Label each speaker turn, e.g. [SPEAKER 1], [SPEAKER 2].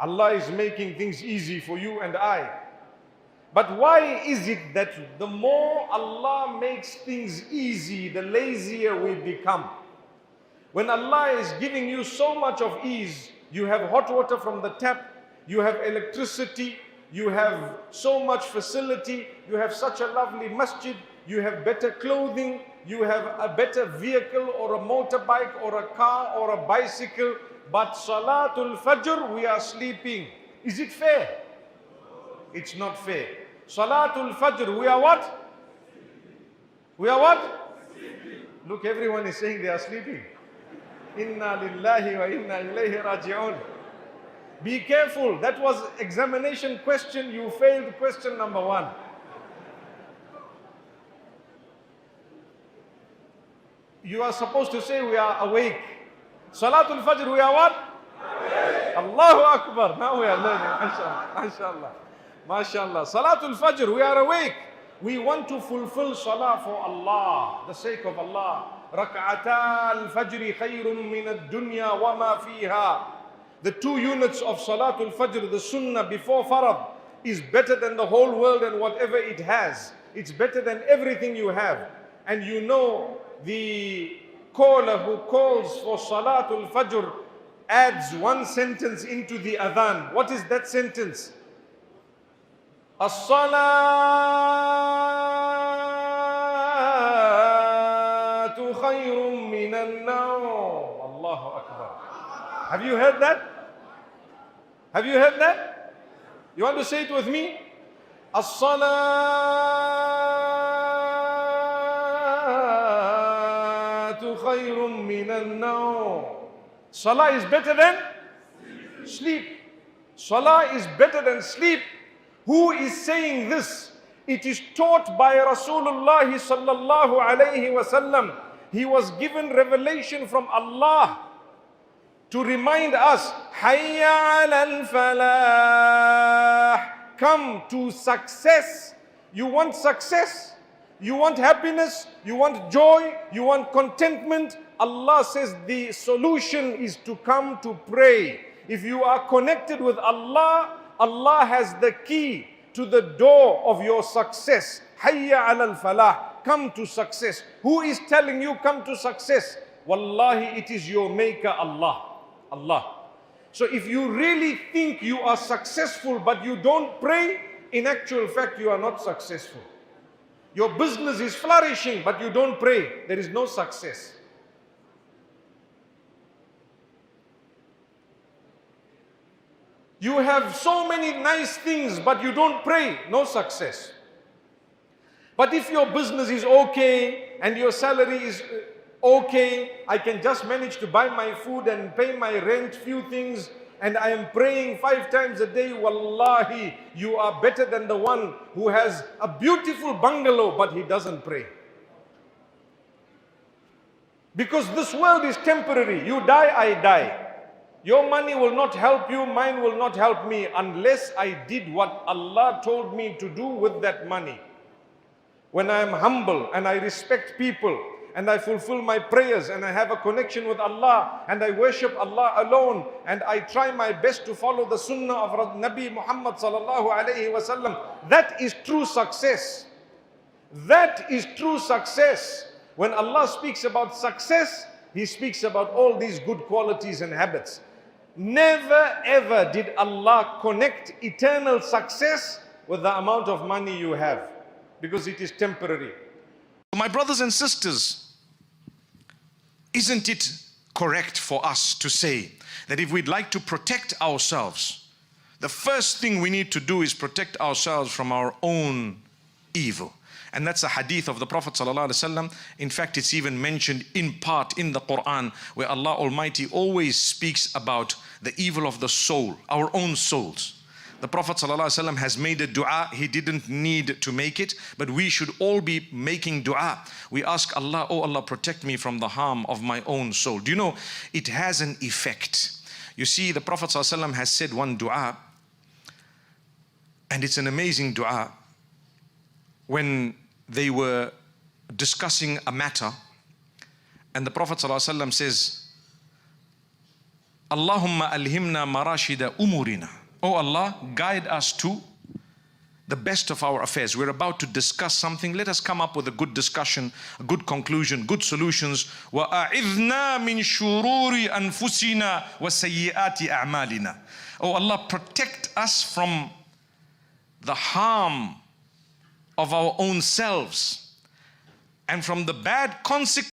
[SPEAKER 1] Allah is making things easy for you and I. But why is it that the more Allah makes things easy, the lazier we become? When Allah is giving you so much of ease, you have hot water from the tap, you have electricity, you have so much facility, you have such a lovely masjid, you have better clothing, you have a better vehicle or a motorbike or a car or a bicycle, but Salatul Fajr, we are sleeping. Is it fair? It's not fair. Salatul Fajr, we are what? We are what? Look, everyone is saying they are sleeping. Inna lillahi wa inna ilayhi raji'un. Be careful. That was examination question. You failed question number 1. You are supposed to say we are awake. Salatul Fajr, we are what? Awake. Allahu Akbar. Now we are learning. MashaAllah. MashaAllah. Salatul Fajr, we are awake. We want to fulfill salah for Allah, the sake of Allah. Rak'ata al-Fajr khayrun min ad-dunya wa ma fiha. The 2 units of Salatul Fajr, the Sunnah before Farad, is better than the whole world and whatever it has. It's better than everything you have. And you know, the caller who calls for Salatul Fajr adds 1 sentence into the adhan. What is that sentence? As-salatu khayrun minan nawm. Allahu Akbar. Have you heard that? Have you heard that? You want to say it with me? As-salatu khayrun minan nawm. Salah is better than sleep. Salah is better than sleep. Who is saying this? It is taught by Rasulullah sallallahu alayhi wasallam. He was given revelation from Allah to remind us, Hayya alal falah. Come to success. You want success? You want happiness? You want joy? You want contentment? Allah says the solution is to come to pray. If you are connected with Allah, Allah has the key to the door of your success. Hayya alal falah. Come to success. Who is telling you come to success? Wallahi, it is your maker, Allah. Allah. So if you really think you are successful but you don't pray, in actual fact you are not successful. Your business is flourishing but you don't pray, there is no success. You have so many nice things but you don't pray, no success. But if your business is okay and your salary is okay, I can just manage to buy my food and pay my rent, few things, and I am praying 5 times a day, wallahi, you are better than the one who has a beautiful bungalow but he doesn't pray. Because this world is temporary. You die, I die. Your money will not help you, mine will not help me unless I did what Allah told me to do with that money. When I am humble and I respect people, and I fulfill my prayers and I have a connection with Allah and I worship Allah alone and I try my best to follow the sunnah of Nabi Muhammad sallallahu alayhi wasallam, that is true success. That is true success. When Allah speaks about success, He speaks about all these good qualities and habits. Never ever did Allah connect eternal success with the amount of money you have, because it is temporary.
[SPEAKER 2] My brothers and sisters, isn't it correct for us to say that if we'd like to protect ourselves, the first thing we need to do is protect ourselves from our own evil? And that's a hadith of the Prophet ﷺ. In fact, it's even mentioned in part in the Quran, where Allah Almighty always speaks about the evil of the soul, our own souls. The Prophet ﷺ has made a dua. He didn't need to make it, but we should all be making dua. We ask Allah, oh Allah, protect me from the harm of my own soul. Do you know, it has an effect. You see, the Prophet ﷺ has said one dua, and it's an amazing dua. When they were discussing a matter, and the Prophet ﷺ says, Allahumma alhimna marashida umurina. Oh Allah, guide us to the best of our affairs. We're about to discuss something. Let us come up with a good discussion, a good conclusion, good solutions. وَأَعِذْنَا مِنْ شُرُورِ أَنفُسِنَا وَسَيِّئَاتِ أَعْمَالِنَا. Oh Allah, protect us from the harm of our own selves and from the bad consequences